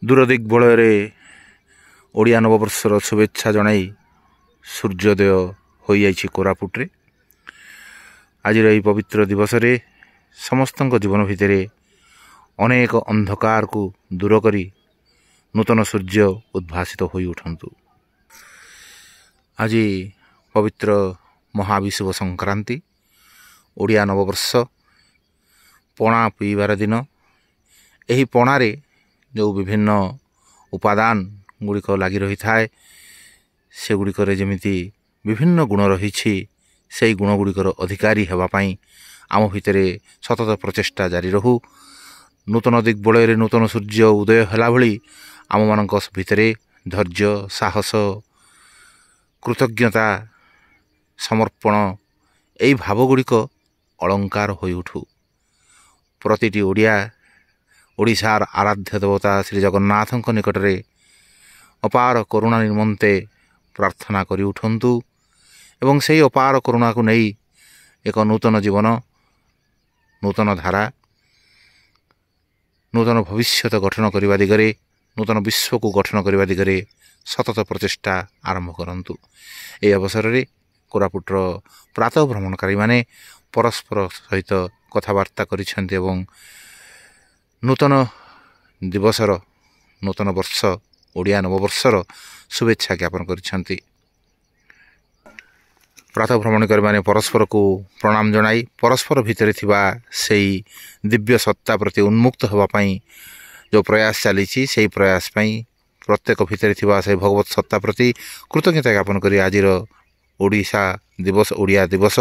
ଦୂରଦିଗ୍ବଳୟରେ ଓଡ଼ିଆ ନବବର୍ଷର ଶୁଭେଚ୍ଛା ଜଣାଇ ସୂର୍ଯ୍ୟୋଦୟ ହୋଇଯାଇଛି କୋରାପୁଟରେ। ଆଜିର ଏହି ପବିତ୍ର ଦିବସରେ ସମସ୍ତଙ୍କ ଜୀବନ ଭିତରେ ଅନେକ ଅନ୍ଧକାରକୁ ଦୂର କରି ନୂତନ ସୂର୍ଯ୍ୟ ଉଦ୍ଭାସିତ ହୋଇ ଉଠନ୍ତୁ। ଆଜି ପବିତ୍ର ମହାବିଷୁବ ସଂକ୍ରାନ୍ତି, ଓଡ଼ିଆ ନବବର୍ଷ, ପଣା ପିଇବାର ଦିନ। ଏହି ପଣାରେ ଯେଉଁ ବିଭିନ୍ନ ଉପାଦାନ ଗୁଡ଼ିକ ଲାଗି ରହିଥାଏ, ସେଗୁଡ଼ିକରେ ଯେମିତି ବିଭିନ୍ନ ଗୁଣ ରହିଛି, ସେହି ଗୁଣଗୁଡ଼ିକର ଅଧିକାରୀ ହେବା ପାଇଁ ଆମ ଭିତରେ ସତତ ପ୍ରଚେଷ୍ଟା ଜାରି ରହୁ। ନୂତନ ଦିଗ୍ବଳୟରେ ନୂତନ ସୂର୍ଯ୍ୟ ଉଦୟ ହେଲା ଭଳି ଆମମାନଙ୍କ ଭିତରେ ଧୈର୍ଯ୍ୟ, ସାହସ, କୃତଜ୍ଞତା, ସମର୍ପଣ ଏହି ଭାବଗୁଡ଼ିକ ଅଳଙ୍କାର ହୋଇ ଉଠୁ। ପ୍ରତିଟି ଓଡ଼ିଆ ଓଡ଼ିଶାର ଆରାଧ୍ୟ ଦେବତା ଶ୍ରୀ ଜଗନ୍ନାଥଙ୍କ ନିକଟରେ ଅପାର କରୁଣା ନିମନ୍ତେ ପ୍ରାର୍ଥନା କରି ଉଠନ୍ତୁ ଏବଂ ସେହି ଅପାର କରୁଣାକୁ ନେଇ ଏକ ନୂତନ ଜୀବନ, ନୂତନ ଧାରା, ନୂତନ ଭବିଷ୍ୟତ ଗଠନ କରିବା ଦିଗରେ, ନୂତନ ବିଶ୍ୱକୁ ଗଠନ କରିବା ଦିଗରେ ସତତ ପ୍ରଚେଷ୍ଟା ଆରମ୍ଭ କରନ୍ତୁ। ଏହି ଅବସରରେ କୋରାପୁଟର ପ୍ରାତଃ ଭ୍ରମଣକାରୀମାନେ ପରସ୍ପର ସହିତ କଥାବାର୍ତ୍ତା କରିଛନ୍ତି ଏବଂ ନୂତନ ଦିବସର, ନୂତନ ବର୍ଷ, ଓଡ଼ିଆ ନବବର୍ଷର ଶୁଭେଚ୍ଛା ଜ୍ଞାପନ କରିଛନ୍ତି। ପ୍ରାତଃ ଭ୍ରମଣକାରୀମାନେ ପରସ୍ପରକୁ ପ୍ରଣାମ ଜଣାଇ ପରସ୍ପର ଭିତରେ ଥିବା ସେହି ଦିବ୍ୟ ସତ୍ତା ପ୍ରତି ଉନ୍ମୁକ୍ତ ହେବା ପାଇଁ ଯେଉଁ ପ୍ରୟାସ ଚାଲିଛି, ସେହି ପ୍ରୟାସ ପାଇଁ ପ୍ରତ୍ୟେକ ଭିତରେ ଥିବା ସେହି ଭଗବତ ସତ୍ତା ପ୍ରତି କୃତଜ୍ଞତା ଜ୍ଞାପନ କରି ଆଜିର ଓଡ଼ିଶା ଦିବସ, ଓଡ଼ିଆ ଦିବସ,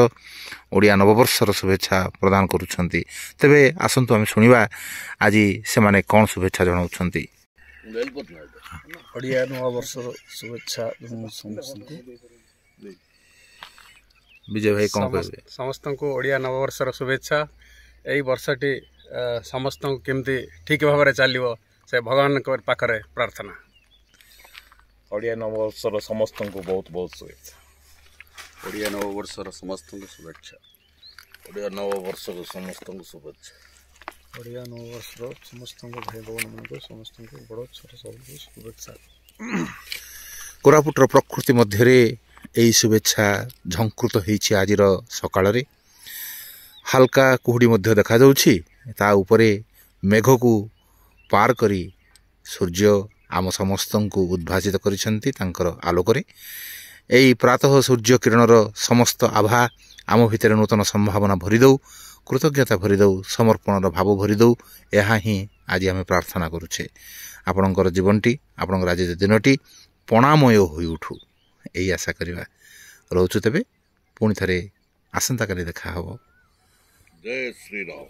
ଓଡ଼ିଆ ନବବର୍ଷର ଶୁଭେଚ୍ଛା ପ୍ରଦାନ କରୁଛନ୍ତି। ତେବେ ଆସନ୍ତୁ ଆମେ ଶୁଣିବା ଆଜି ସେମାନେ କ'ଣ ଶୁଭେଚ୍ଛା ଜଣାଉଛନ୍ତି। ଓଡ଼ିଆ ନବବର୍ଷର ଶୁଭେଚ୍ଛା ଜଣାଉଛନ୍ତି। ବିଜୟ ଭାଇ କ'ଣ କହିବେ? ସମସ୍ତଙ୍କୁ ଓଡ଼ିଆ ନବବର୍ଷର ଶୁଭେଚ୍ଛା। ଏହି ବର୍ଷଟି ସମସ୍ତଙ୍କୁ କେମିତି ଠିକ୍ ଭାବରେ ଚାଲିବ, ସେ ଭଗବାନଙ୍କ ପାଖରେ ପ୍ରାର୍ଥନା। ଓଡ଼ିଆ ନବବର୍ଷର ସମସ୍ତଙ୍କୁ ବହୁତ ବହୁତ ଶୁଭେଚ୍ଛା। ଓଡ଼ିଆ ନବବର୍ଷର ସମସ୍ତଙ୍କୁ ଶୁଭେଚ୍ଛା। ଓଡ଼ିଆ ନବବର୍ଷର ସମସ୍ତଙ୍କୁ ଶୁଭେଚ୍ଛା। ଓଡ଼ିଆ ନବବର୍ଷର ସମସ୍ତଙ୍କୁ ଭାଇ ଭଉଣୀମାନଙ୍କୁ ସମସ୍ତଙ୍କୁ ବଡ଼ ଛୋଟ ସବୁକୁ ଶୁଭେଚ୍ଛା। କୋରାପୁଟର ପ୍ରକୃତି ମଧ୍ୟରେ ଏହି ଶୁଭେଚ୍ଛା ଝଙ୍କୃତ ହୋଇଛି। ଆଜିର ସକାଳରେ ହାଲକା କୁହୁଡ଼ି ମଧ୍ୟ ଦେଖାଯାଉଛି। ତା ଉପରେ ମେଘକୁ ପାର କରି ସୂର୍ଯ୍ୟ ଆମ ସମସ୍ତଙ୍କୁ ଉଦ୍ଭାସିତ କରିଛନ୍ତି ତାଙ୍କର ଆଲୋକରେ। ଏହି ପ୍ରାତଃ ସୂର୍ଯ୍ୟ କିରଣର ସମସ୍ତ ଆଭା ଆମ ଭିତରେ ନୂତନ ସମ୍ଭାବନା ଭରିଦେଉ, କୃତଜ୍ଞତା ଭରିଦେଉ, ସମର୍ପଣର ଭାବ ଭରିଦେଉ। ଏହା ହିଁ ଆଜି ଆମେ ପ୍ରାର୍ଥନା କରୁଛେ। ଆପଣଙ୍କର ଜୀବନଟି, ଆପଣଙ୍କର ଆଜି ଦିନଟି ପଣାମୟ ହୋଇ ଉଠୁ, ଏହି ଆଶା କରିବା। ରହୁଛୁ ତେବେ, ପୁଣି ଥରେ ଆସନ୍ତାକାଲି ଦେଖା ହେବ। ଜୟ ଶ୍ରୀରାମ।